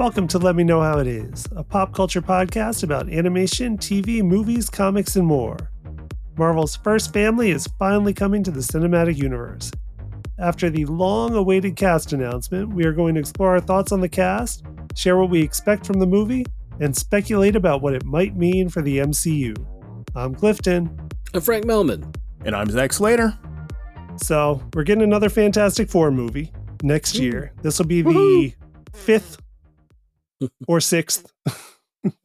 Welcome to Let Me Know How It Is, a pop culture podcast about animation, TV, movies, comics, and more. Marvel's first family is finally coming to the cinematic universe. After the long-awaited cast announcement, we are going to explore our thoughts on the cast, share what we expect from the movie, and speculate about what it might mean for the MCU. I'm Clifton. I'm Frank Melman. And I'm Zach Slater. So, we're getting another Fantastic Four movie next year. This will be the fifth or sixth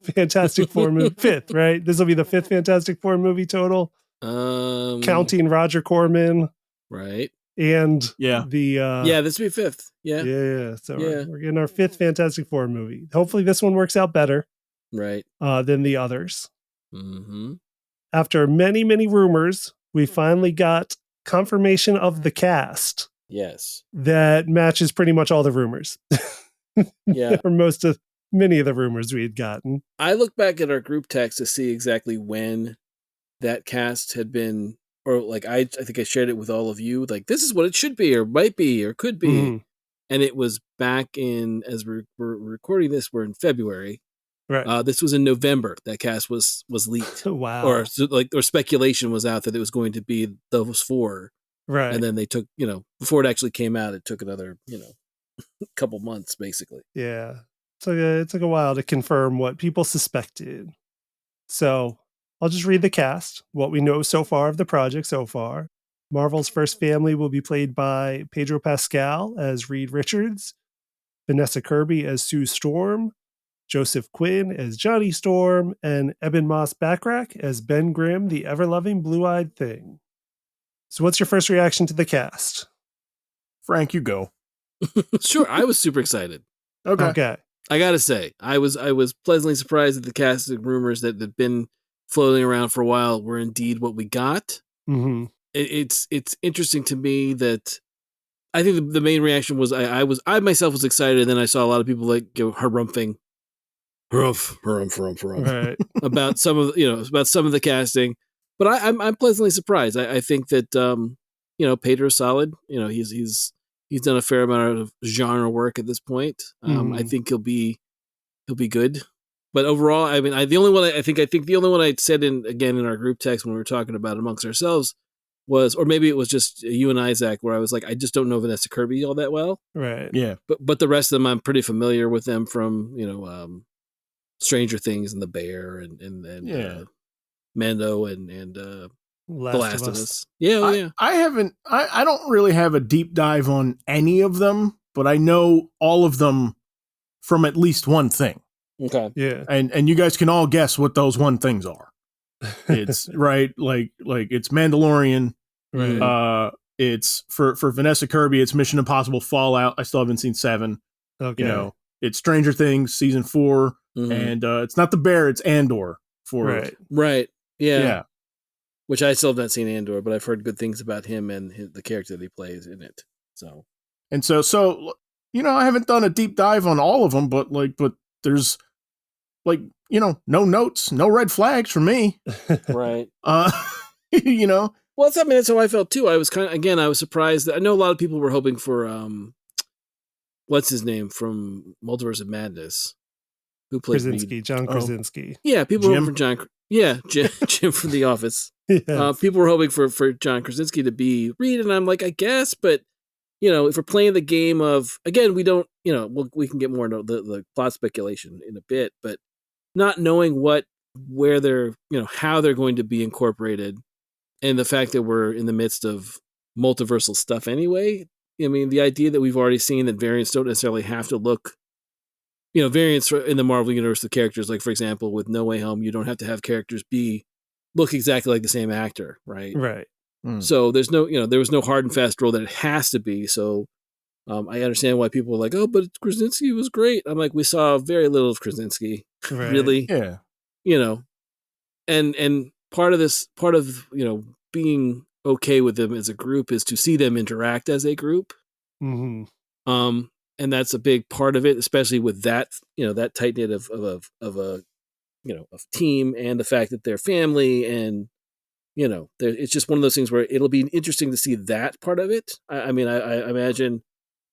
Fantastic Four movie. Fifth, right? This will be the fifth Fantastic Four movie total. Counting Roger Corman. Right. And this will be fifth. Yeah. So we're getting our fifth Fantastic Four movie. Hopefully this one works out better. Right. Than the others. Mm-hmm. After many, many rumors, we finally got confirmation of the cast. Yes. That matches pretty much all the rumors. Yeah. Or many of the rumors we had gotten. I look back at our group text to see exactly when that cast had been, or like I think I shared it with all of you, like this is what it should be or might be or could be. Mm-hmm. And it was back in, as we're recording this, we're in February. Right. This was in November. That cast was leaked. Wow. Or speculation was out that it was going to be those four. Right. And then they took, before it actually came out, it took another, couple months basically. Yeah. So it took a while to confirm what people suspected. So I'll just read the cast, what we know so far of the project so far. Marvel's first family will be played by Pedro Pascal as Reed Richards, Vanessa Kirby as Sue Storm, Joseph Quinn as Johnny Storm, and Eben Moss-Backrack as Ben Grimm, the ever-loving blue-eyed thing. So what's your first reaction to the cast? Frank, you go. Sure, I was super excited. Okay. I gotta say, I was pleasantly surprised that the casting rumors that had been floating around for a while were indeed what we got. Mm-hmm. It's interesting to me that I think the main reaction was I myself was excited, and then I saw a lot of people like harumphing, right. about some of the casting. But I'm pleasantly surprised. I think that Pedro's solid. He's done a fair amount of genre work at this point. I think he'll be good. But overall, I mean, the only one I said in our group text when we were talking about it amongst ourselves was, or maybe it was just you and Isaac, where I was like, I just don't know Vanessa Kirby all that well. Right. Yeah. But the rest of them, I'm pretty familiar with them from Stranger Things and The Bear and Mando and The Last of Us. Yeah. I don't really have a deep dive on any of them, but I know all of them from at least one thing. Okay. Yeah. And you guys can all guess what those one things are. It's right, like it's Mandalorian. Right. It's for Vanessa Kirby, it's Mission Impossible Fallout. I still haven't seen 7. Okay. It's Stranger Things season 4, and it's not The Bear, it's Andor. Right. Yeah. Which I still have not seen Andor, but I've heard good things about him and the character that he plays in it. So I haven't done a deep dive on all of them, but there's no notes, no red flags for me. Right. Well, that's how I felt too. I was I was surprised that I know a lot of people were hoping for what's his name from Multiverse of Madness, who plays Reed? John Krasinski. Yeah, people were hoping for John. Yeah, Jim from The Office. Yes. People were hoping for John Krasinski to be Reed, and I'm like, I guess, but if we're playing the game of, again, we don't, we can get more into the plot speculation in a bit, but not knowing where they're, how they're going to be incorporated, and the fact that we're in the midst of multiversal stuff anyway. I mean, the idea that we've already seen that variants don't necessarily have to look, variants in the Marvel Universe of characters, like, for example, with No Way Home, you don't have to have characters look exactly like the same actor, right? Right. So there's no, there was no hard and fast rule that it has to be. So I understand why people were like, oh, but Krasinski was great. I'm like, we saw very little of Krasinski, right. really. Yeah. And part of being okay with them as a group is to see them interact as a group. Mm-hmm. And that's a big part of it, especially with that, that tight knit of a team, and the fact that they're family, and it's just one of those things where it'll be interesting to see that part of it. I mean, I imagine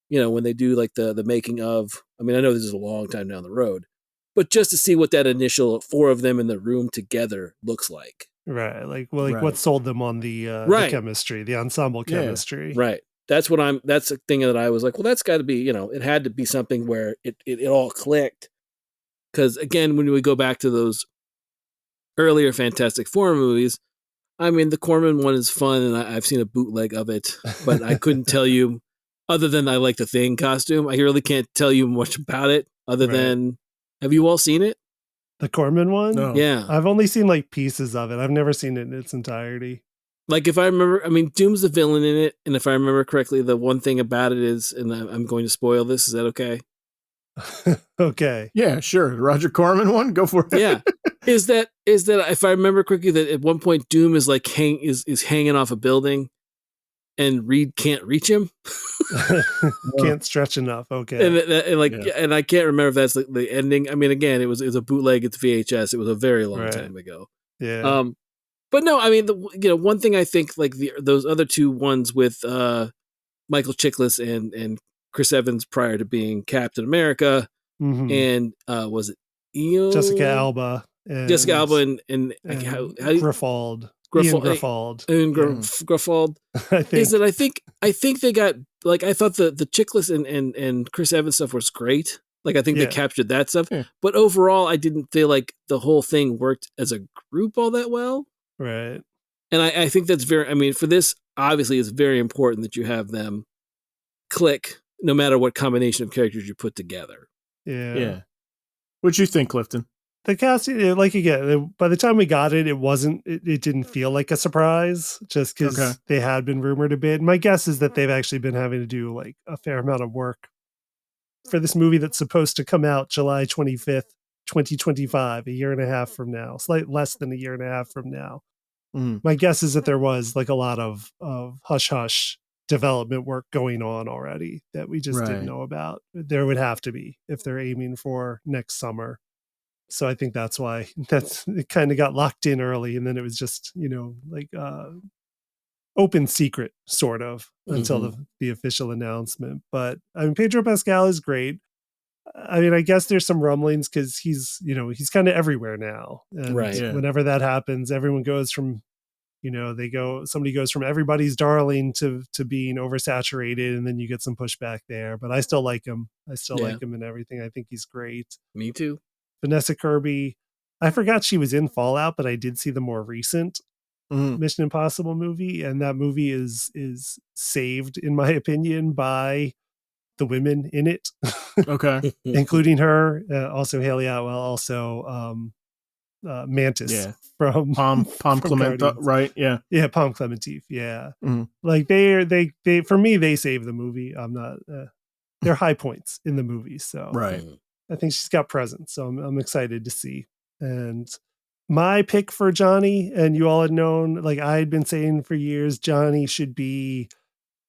when they do like the making of, I mean, I know this is a long time down the road, but just to see what that initial 4 of them in the room together looks like. Right. Like, well, like what sold them on the Right. chemistry, the ensemble chemistry. Right. That's the thing that I was like, well, that's got to be, it had to be something where it all clicked. Because again, when we go back to those earlier Fantastic Four movies, I mean, the Corman one is fun, and I've seen a bootleg of it, but I couldn't tell you, other than I like the Thing costume, I really can't tell you much about it, other than, have you all seen it? The Corman one? No. Yeah. I've only seen like pieces of it. I've never seen it in its entirety. Like if I remember, I mean, Doom's the villain in it, and if I remember correctly, the one thing about it is, and I'm going to spoil this, is that okay? Okay. Yeah, sure. The Roger Corman one, go for it. Yeah. Is that if I remember correctly, that at one point Doom is like is hanging off a building, and Reed can't reach him. Can't stretch enough. Okay. And I can't remember if that's the ending. I mean, again, it was a bootleg at the VHS. It was a very long time ago. Yeah. But no, I mean, one thing I think like those other 2 ones with Michael Chiklis and Chris Evans prior to being Captain America, and was it Jessica Alba and how Griffald. Ian Griffald. I think they got, like, I thought the Chiklis and Chris Evans stuff was great. Like, I think they captured that stuff. Yeah. But overall, I didn't feel like the whole thing worked as a group all that well. Right. And I think that's for this, obviously, it's very important that you have them click no matter what combination of characters you put together. Yeah. What'd you think, Clifton? The casting, like, again, by the time we got it, it didn't feel like a surprise, just because they had been rumored a bit. My guess is that they've actually been having to do like a fair amount of work for this movie that's supposed to come out July 25th, 2025, a year and a half from now, slightly less than a year and a half from now. My guess is that there was like a lot of hush hush development work going on already that we just didn't know about. There would have to be if they're aiming for next summer. So I think that's why it kind of got locked in early, and then it was just, like open secret sort of until the official announcement. But I mean, Pedro Pascal is great. I mean, I guess there's some rumblings because he's kind of everywhere now. And whenever that happens, everyone goes from, somebody goes from everybody's darling to being oversaturated, and then you get some pushback there. But I still like him. I still like him and everything. I think he's great. Me too. Vanessa Kirby. I forgot she was in Fallout, but I did see the more recent Mission Impossible movie, and that movie is saved, in my opinion, by the women in it. Okay. Including her, also Haley Atwell, also Mantis from Palm Clemente, right? Yeah. Yeah, Palm Clemente. Yeah. Like they for me, they save the movie. I'm not they're high points in the movie. So I think she's got presence. So I'm excited to see. And my pick for Johnny, and you all had known, like I had been saying for years, Johnny should be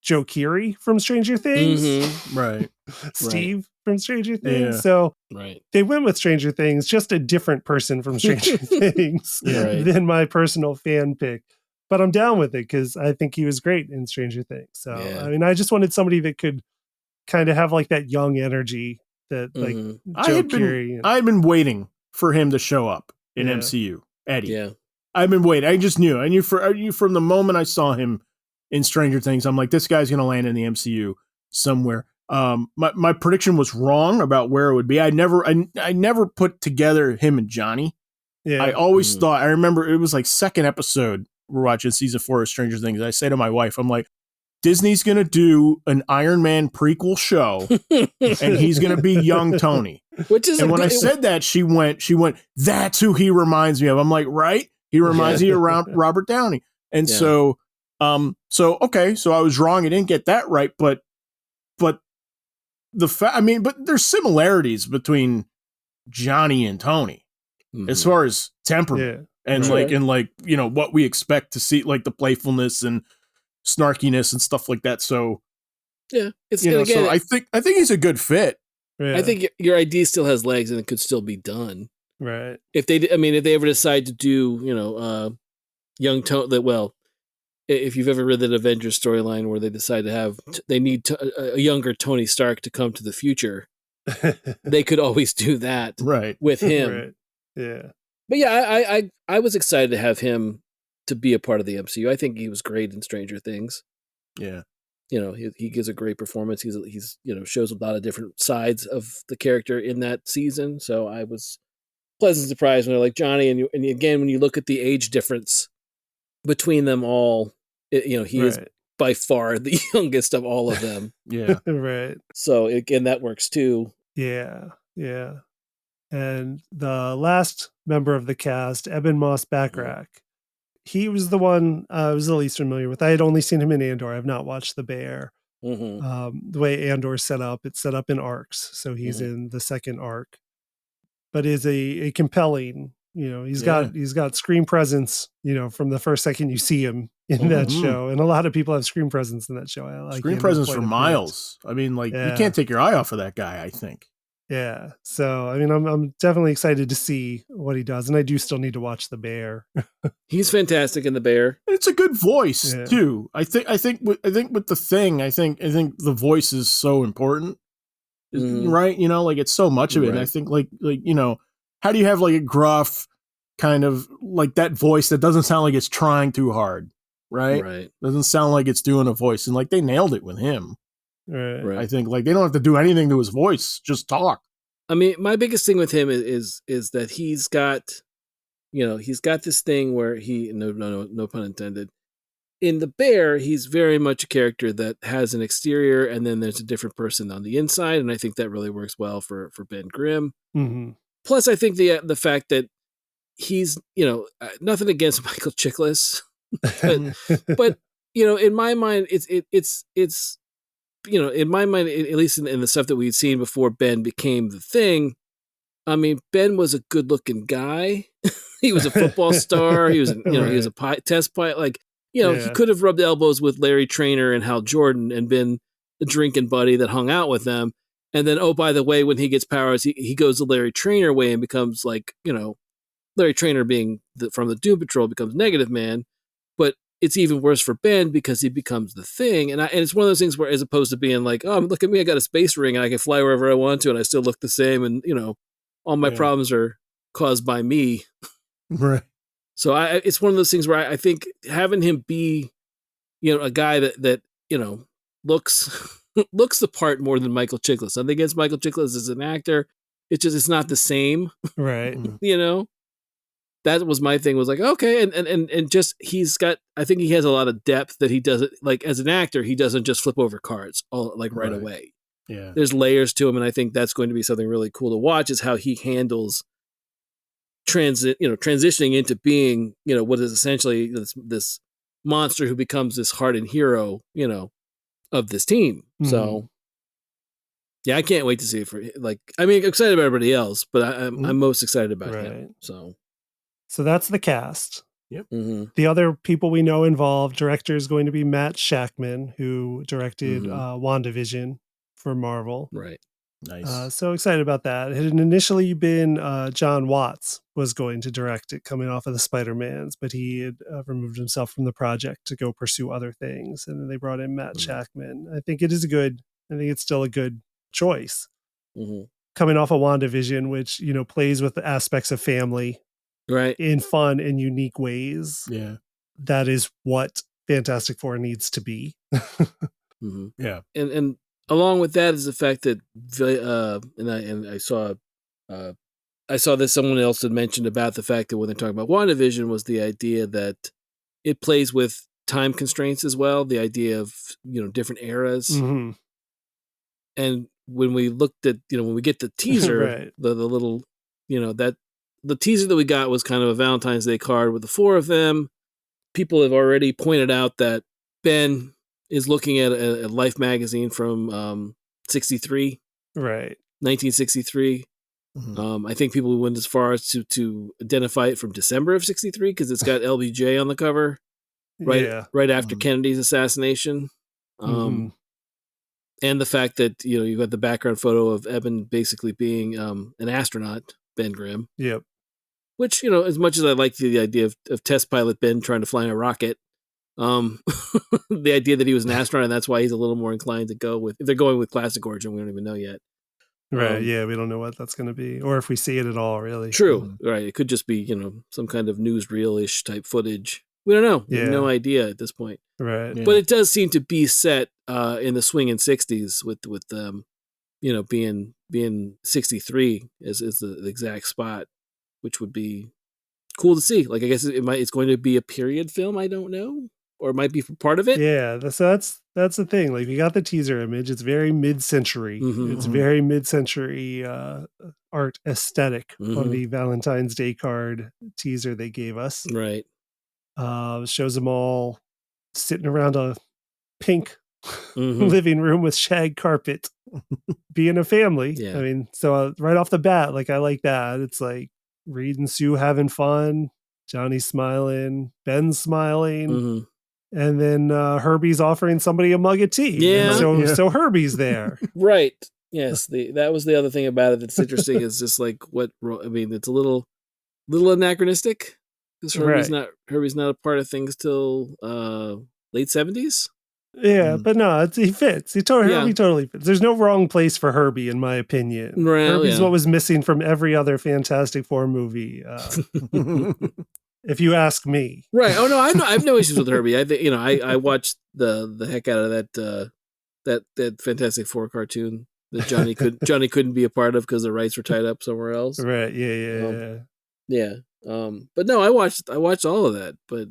Joe Keery from Stranger Things. Right. Steve from Stranger Things. So they went with Stranger Things, just a different person from Stranger Things than my personal fan pick. But I'm down with it because I think he was great in Stranger Things. So, I mean, I just wanted somebody that could kind of have like that young energy that like Joe Keery. I've been waiting for him to show up in MCU. Eddie. Yeah. I've been waiting. I just knew. I knew from the moment I saw him in Stranger Things. I'm like, this guy's going to land in the MCU somewhere. My prediction was wrong about where it would be. I never put together him and Johnny. Yeah. I always thought, I remember it was like second episode. We're watching season 4 of Stranger Things. I say to my wife, I'm like, Disney's going to do an Iron Man prequel show and he's going to be young Tony. And when I said that, she went, that's who he reminds me of. I'm like, right? He reminds me of Robert Downey. And so I was wrong. I didn't get that right, but but there's similarities between Johnny and Tony as far as temperament and what we expect to see, like the playfulness and snarkiness and stuff like that. So so I think he's a good fit. I think your idea still has legs and it could still be done. Right. If they ever decide to do, young Tony, if you've ever read that Avengers storyline where they decide to have they need a younger Tony Stark to come to the future, they could always do that with him. Right. Yeah. But yeah, I was excited to have him to be a part of the MCU. I think he was great in Stranger Things. Yeah. He gives a great performance. He's shows a lot of different sides of the character in that season. So I was pleasantly surprised when they're like Johnny, and again when you look at the age difference between them all, he is by far the youngest of all of them. Yeah. Right. So again, that works too. Yeah. Yeah. And the last member of the cast, Eben Moss-Backrack, he was the one I was the least familiar with. I had only seen him in Andor. I've not watched The Bear. Mm-hmm. The way Andor's set up, it's set up in arcs. So he's in the second arc, but is a compelling, he's got screen presence, from the first second you see him in that show. And a lot of people have screen presence in that show. I like screen presence for miles. I mean, you can't take your eye off of that guy, I think. Yeah. So, I mean, I'm definitely excited to see what he does. And I do still need to watch The Bear. He's fantastic in The Bear. It's a good voice too. I think with The Thing, I think the voice is so important. Right? It's so much of it. Right. And I think how do you have a gruff kind of that voice that doesn't sound like it's trying too hard, right? Right. Doesn't sound like it's doing a voice. And they nailed it with him. Right. I think they don't have to do anything to his voice, just talk. I mean, my biggest thing with him is that he's got this thing where he no pun intended. In The Bear, he's very much a character that has an exterior and then there's a different person on the inside, and I think that really works well for Ben Grimm. Mm-hmm. Plus, I think the fact that he's nothing against Michael Chiklis, but in my mind, it's in my mind, at least in the stuff that we'd seen before Ben became the Thing, I mean, Ben was a good-looking guy. He was a football star. He was, he was a test pilot. He could have rubbed elbows with Larry Traynor and Hal Jordan and been the drinking buddy that hung out with them. And then, oh, by the way, when he gets powers, he goes the Larry Traynor way and becomes Larry Traynor being from the Doom Patrol becomes Negative Man. But it's even worse for Ben because he becomes the Thing. And it's one of those things where, as opposed to being like, oh, look at me, I got a space ring and I can fly wherever I want to and I still look the same. And, all my problems are caused by me. Right. So it's one of those things where I think having him be, a guy that looks looks the part more than Michael Chiklis. Nothing against Michael Chiklis as an actor. It's not the same. Right. That was my thing, was okay. And just, I think he has a lot of depth that he doesn't, as an actor, he doesn't just flip over cards right away. Yeah. There's layers to him. And I think that's going to be something really cool to watch, is how he handles transitioning into being, what is essentially this monster who becomes this hardened hero, of this team. Mm-hmm. So yeah, I can't wait to see it I'm excited about everybody else, but I'm most excited about him. So that's the cast. Yep. Mm-hmm. The other people we know involved, director is going to be Matt Shakman, who directed WandaVision for Marvel. Right. Nice. So excited about that. It had initially been John Watts was going to direct it, coming off of the Spider-Mans, but he had removed himself from the project to go pursue other things. And then they brought in Matt Shakman. I think it's still a good choice. Mm-hmm. Coming off of WandaVision, which, plays with the aspects of family, right, in fun and unique ways. Yeah. That is what Fantastic Four needs to be. Mm-hmm. Yeah. And along with that is the fact that, I saw that someone else had mentioned about the fact that when they're talking about WandaVision was the idea that it plays with time constraints as well. The idea of, different eras. Mm-hmm. And when we looked at, when we get the teaser, right. the little, that the teaser that we got was kind of a Valentine's Day card with the four of them. People have already pointed out that Ben is looking at a Life magazine from 63. Right. 1963. Mm-hmm. I think people went as far as to identify it from December of 63 because it's got LBJ on the cover, right after Kennedy's assassination. And the fact that, you got the background photo of Eben basically being an astronaut, Ben Grimm. Yep. Which, as much as I like the idea of test pilot Ben trying to fly in a rocket, The idea that he was an astronaut and that's why he's a little more inclined to go with, if they're going with classic origin, we don't even know yet. Right. Yeah, we don't know what that's going to be, or if we see it at all, really. True. Right. It could just be, some kind of newsreel-ish type footage. We don't know. We have no idea at this point. Right. Yeah. But it does seem to be set in the swinging 60s with being 63 is the exact spot, which would be cool to see. Like, I guess it's going to be a period film. I don't know. Or it might be part of it. Yeah, so that's the thing. Like, we got the teaser image. It's very mid-century. It's very mid-century art aesthetic on the Valentine's Day card teaser they gave us. Right. Shows them all sitting around a pink living room with shag carpet, being a family. Yeah. I mean, so right off the bat, like, I like that. It's like Reed and Sue having fun, Johnny smiling, Ben smiling. And then Herbie's offering somebody a mug of tea. Yeah. So Herbie's there. Right. Yes. That was the other thing about it that's interesting is just like it's a little anachronistic because Herbie's not a part of things till late 70s. Yeah, but no, he fits. Herbie totally fits. There's no wrong place for Herbie, in my opinion. Right, Herbie's what was missing from every other Fantastic Four movie. If you ask me. Right. Oh no, I have no issues with Herbie. I think I watched the heck out of that Fantastic Four cartoon that Johnny couldn't be a part of because the rights were tied up somewhere else. Right. Yeah. Yeah. But no, I watched all of that. But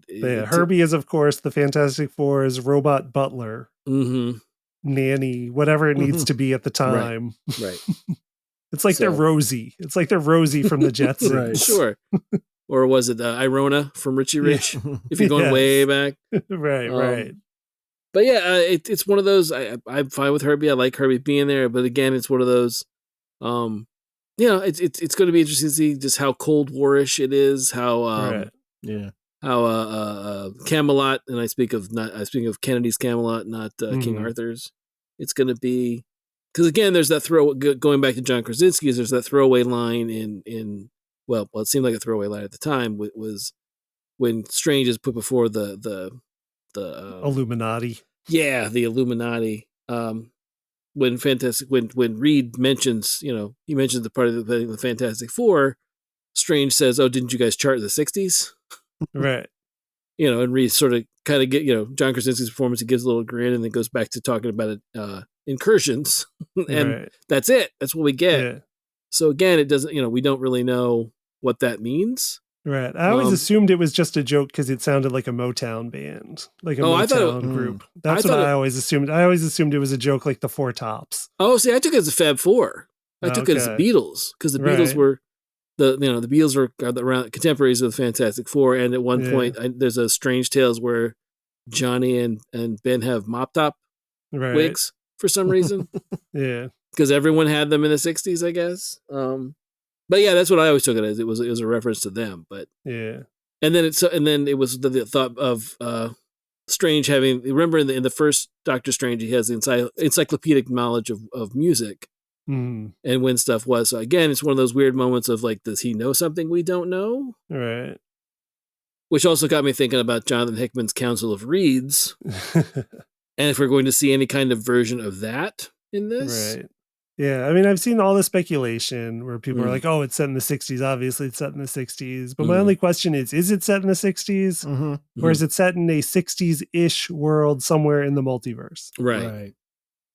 Herbie is, of course, the Fantastic Four's robot butler, nanny, whatever it needs to be at the time. Right. It's like they're Rosie. It's like they're Rosie from the Jetsons. Right. Sure. Or was it Irona from Richie Rich? If you're going way back. Right. But yeah, it's one of those, I'm fine with Herbie. I like Herbie being there. But again, it's one of those, it's going to be interesting to see just how Cold War-ish it is, how Camelot, and I speak of Kennedy's Camelot, not King Arthur's. It's going to be, because again, there's that going back to John Krasinski's, there's that throwaway line in well, it seemed like a throwaway line at the time. Was when Strange is put before the Illuminati. Yeah, the Illuminati. When Reed mentions, he mentions the part of the Fantastic Four, Strange says, "Oh, didn't you guys chart in the '60s?" Right. And Reed sort of kind of get, John Krasinski's performance. He gives a little grin and then goes back to talking about incursions, and that's it. That's what we get. Yeah. So again, it doesn't, we don't really know what that means. Right. I always assumed it was just a joke because it sounded like a Motown band, like a Motown group. That's what I always assumed. I always assumed it was a joke like the Four Tops. Oh, see, I took it as a Fab Four. I took it as the Beatles because the Beatles were the Beatles were around contemporaries of the Fantastic Four, and at one point there's a Strange Tales where Johnny and Ben have mop top wigs for some reason. Yeah. Because everyone had them in the 60s, I guess. But yeah, that's what I always took it as. It was a reference to them. But yeah, and then it was the thought of Strange having. Remember in the first Doctor Strange, he has the encyclopedic knowledge of music and when stuff was. So again, it's one of those weird moments of like, does he know something we don't know? Right. Which also got me thinking about Jonathan Hickman's Council of Reeds, and if we're going to see any kind of version of that in this, right. Yeah, I mean, I've seen all the speculation where people are like, oh, it's set in the 60s. Obviously, it's set in the 60s. But my only question is it set in the 60s? Or is it set in a 60s-ish world somewhere in the multiverse? Right.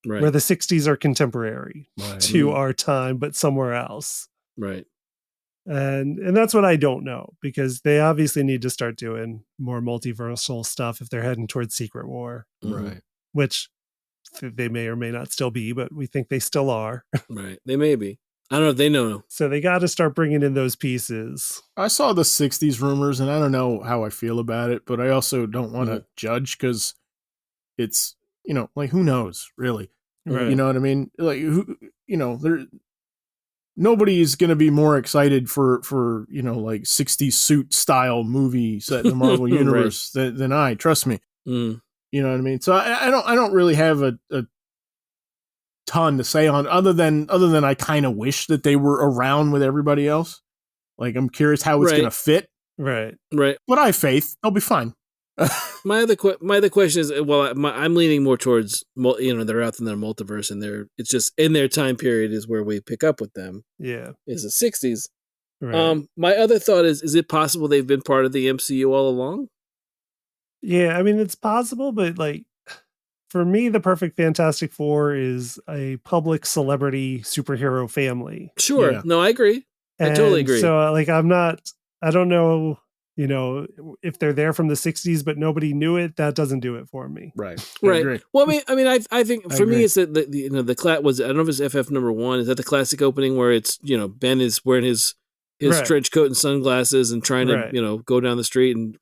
Where the 60s are contemporary to our time, but somewhere else. Right. And that's what I don't know, because they obviously need to start doing more multiversal stuff if they're heading towards Secret War. Right. Which they may or may not still be, but we think they still are. Right. They may be. I don't know if they know. So they got to start bringing in those pieces. I saw the 60s rumors, and I don't know how I feel about it, but I also don't want to judge because it's, like, who knows, really? Right. You know what I mean? Like, nobody's going to be more excited for like 60s suit style movie set in the Marvel universe than I, trust me. You know what I mean? So I don't really have a ton to say on other than I kind of wish that they were around with everybody else. Like, I'm curious how it's going to fit. Right. But I have faith they'll be fine. My other question is, well, I'm leaning more towards, they're out in their multiverse, and it's just in their time period is where we pick up with them. Yeah, is the 60s. right. My other thought is it possible they've been part of the MCU all along? Yeah, I mean it's possible, but like for me, the perfect Fantastic Four is a public celebrity superhero family. Sure, Yeah. no, I agree. I totally agree. So, like, I don't know, if they're there from the 60s, but nobody knew it, that doesn't do it for me. Right. Right. Agree. Well, I think for me, agree. it's that the class was, I don't know if it's FF number 1. Is that the classic opening where it's, Ben is wearing his Right. trench coat and sunglasses and trying Right. to, go down the street, and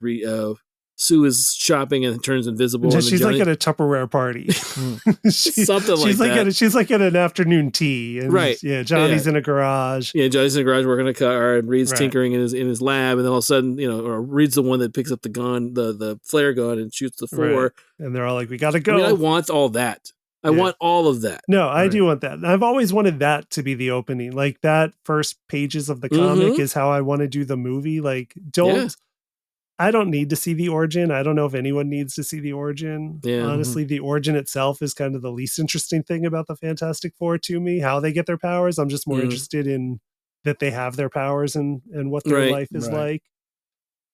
Sue is shopping and turns invisible. And She's like at a Tupperware party. Something like that. She's like at an afternoon tea. And Right. Yeah, Johnny's in a garage. Yeah, Johnny's in a garage working on a car, and Reed's Right. tinkering in his lab, and then all of a sudden, or Reed's the one that picks up the gun, the flare gun, and shoots the 4. Right. And they're all like, we gotta go. I mean, I want all that. I want all of that. No, I do want that. And I've always wanted that to be the opening. Like that first pages of the comic is how I want to do the movie. Like, I don't need to see the origin. I don't know if anyone needs to see the origin. Yeah. Honestly, the origin itself is kind of the least interesting thing about the Fantastic Four to me, how they get their powers. I'm just more interested in that they have their powers and what their life is like.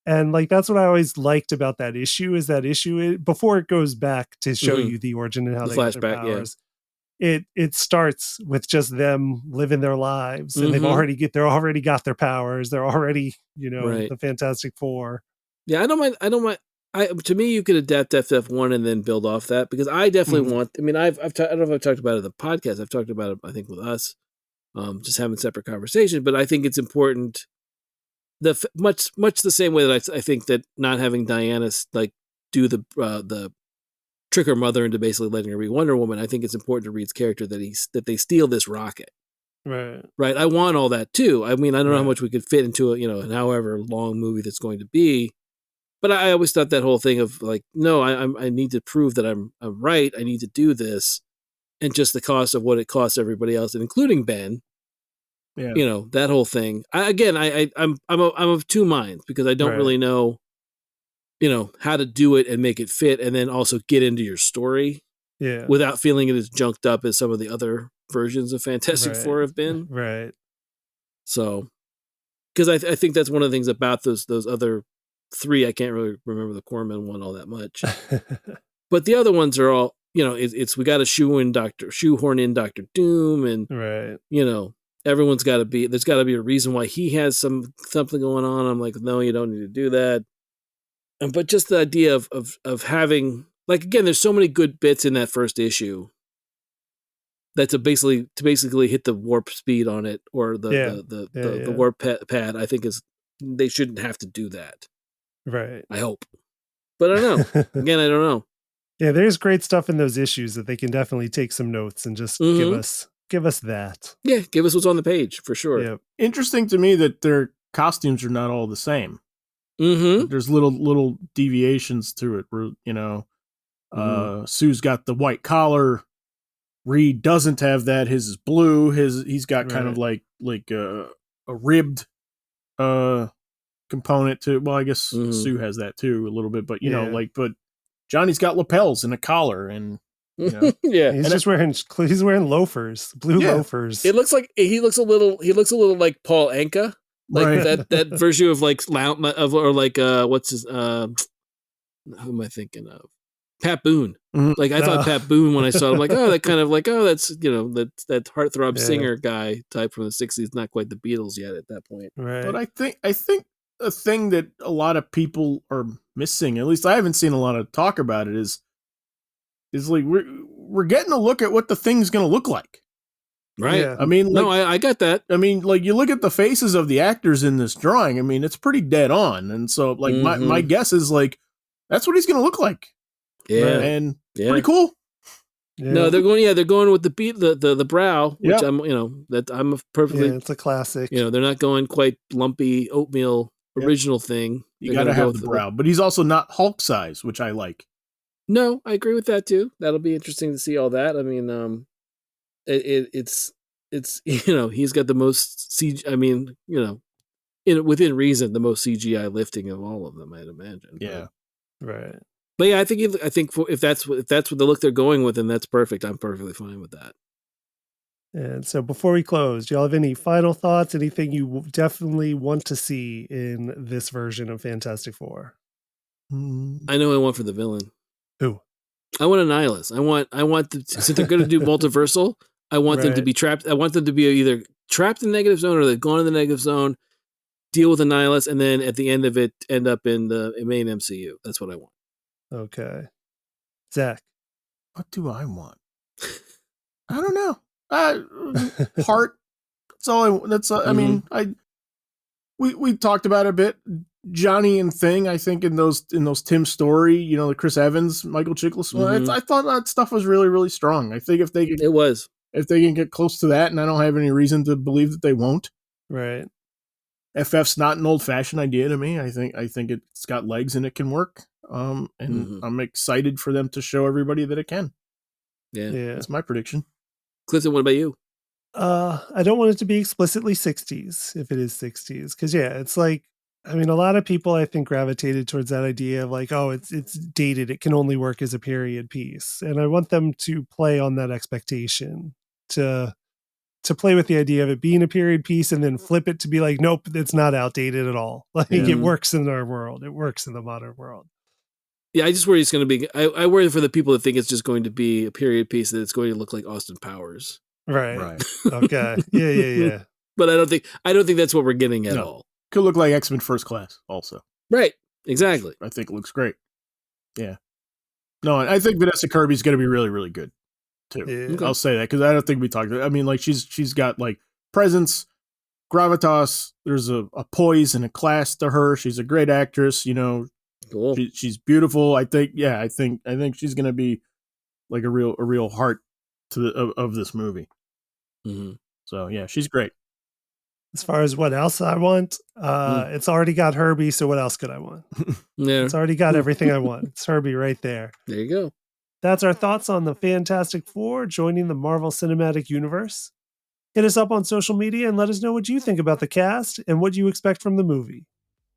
And like, that's what I always liked about that issue before it goes back to show you the origin and how they get their powers. It starts with just them living their lives, and they're already got their powers. They're already, the Fantastic Four. Yeah, I don't mind. To me, you could adapt FF1 and then build off that, because I definitely want. I mean, I don't know if I've talked about it in the podcast. I've talked about it, I think, with us, just having separate conversations. But I think it's important. Much the same way that I think that not having Diana like do the trick her mother into basically letting her be Wonder Woman. I think it's important to Reed's character that they steal this rocket. Right. I want all that too. I mean, I don't know how much we could fit into an however long movie that's going to be. But I always thought that whole thing of like, no, I need to prove that I'm right. I need to do this, and just the cost of what it costs everybody else, and including Ben. Yeah. That whole thing. I'm of two minds, because I don't really know, how to do it and make it fit, and then also get into your story, without feeling it as junked up as some of the other versions of Fantastic Four have been. Right. So, because I think that's one of the things about those other 3. I can't really remember the Corman one all that much, but the other ones are all, it's we got to shoehorn in Dr. Doom, and everyone's got to be, there's got to be a reason why he has something going on. I'm like, no, you don't need to do that. But just the idea of having, like, again, there's so many good bits in that first issue. That's basically hit the warp speed on it, or the warp pad. I think they shouldn't have to do that. Right. I hope, but I don't know. Again, I don't know. Yeah, there's great stuff in those issues that they can definitely take some notes and just give us that. Yeah, give us what's on the page for sure. Yeah. Interesting to me that their costumes are not all the same. There's little deviations to it. Where, Sue's got the white collar. Reed doesn't have that. His is blue. He's got kind of like a ribbed component to. Well, I guess Sue has that too a little bit, but but Johnny's got lapels and a collar, and he's wearing loafers, blue loafers. It looks like he looks a little like Paul Anka, like that version of like what's his who am I thinking of? Pat Boone. Like, I thought Pat Boone when I saw him, like, oh, that kind of like, oh, that's that heartthrob singer guy type from the 60s, not quite the Beatles yet at that point. Right. But I think a thing that a lot of people are missing, at least I haven't seen a lot of talk about it, is like we're getting a look at what the thing's going to look like. Right. Yeah. I mean, like, no, I got that. I mean, like, you look at the faces of the actors in this drawing. I mean, it's pretty dead on. And so, like, my guess is, like, that's what he's going to look like. Yeah. And pretty cool. Yeah. No, they're going with the brow, which I'm perfectly. Yeah, it's a classic. They're not going quite lumpy oatmeal original thing. You got to have the brow, but he's also not Hulk size, which I like. No, I agree with that too. That'll be interesting to see all that. I mean, it's he's got the most CG. I mean, within reason, the most CGI lifting of all of them, I'd imagine. Yeah. Right. But yeah, I think if that's what the look they're going with, then that's perfect. I'm perfectly fine with that. And so before we close, do y'all have any final thoughts? Anything you definitely want to see in this version of Fantastic Four? I know I want for the villain. Who? I want a nihilist. I want since they're going to do multiversal, I want them to be trapped. I want them to be either trapped in the negative zone or they've gone in the negative zone, deal with a nihilist, and then at the end of it, end up in the main MCU. That's what I want. Okay. Zach. What do I want? I don't know. Heart. That's all I mean, we talked about it a bit. Johnny and Thing, I think in those Tim Story, the Chris Evans, Michael Chiklis. I thought that stuff was really, really strong. I think if they can get close to that, and I don't have any reason to believe that they won't. Right. FF's not an old fashioned idea to me. I think it's got legs and it can work. And I'm excited for them to show everybody that it can. Yeah. That's my prediction. Clifton, what about you? I don't want it to be explicitly 60s if it is 60s. Because, it's like, I mean, a lot of people, I think, gravitated towards that idea of like, oh, it's dated. It can only work as a period piece. And I want them to play on that expectation, to play with the idea of it being a period piece and then flip it to be like, nope, it's not outdated at all. Like it works in our world. It works in the modern world. Yeah, I just worry it's going to be. I worry for the people that think it's just going to be a period piece, that it's going to look like Austin Powers. Right. Okay. Yeah. But I don't think that's what we're getting at all. Could look like X-Men First Class also. Right. Exactly. I think it looks great. Yeah. No, I think Vanessa Kirby's going to be really, really good too. Yeah. Okay. I'll say that because I don't think we talked. I mean, like she's got like presence, gravitas. There's a poise and a class to her. She's a great actress. Cool. She's beautiful. I think she's going to be like a real heart of this movie. Mm-hmm. So yeah, she's great. As far as what else I want, it's already got Herbie. So what else could I want? Yeah, it's already got everything I want. It's Herbie right there. There you go. That's our thoughts on the Fantastic Four joining the Marvel Cinematic Universe. Hit us up on social media and let us know what you think about the cast and what you expect from the movie.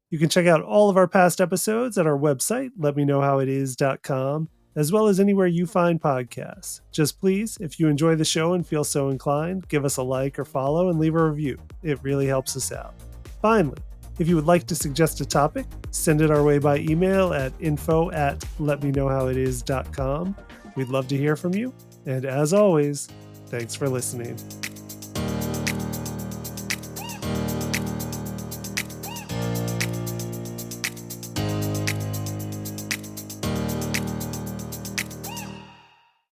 You can check out all of our past episodes at our website, letmeknowhowitis.com, as well as anywhere you find podcasts. Just please, if you enjoy the show and feel so inclined, give us a like or follow and leave a review. It really helps us out. Finally, if you would like to suggest a topic, send it our way by email at info@letmeknowhowitis.com. We'd love to hear from you. And as always, thanks for listening.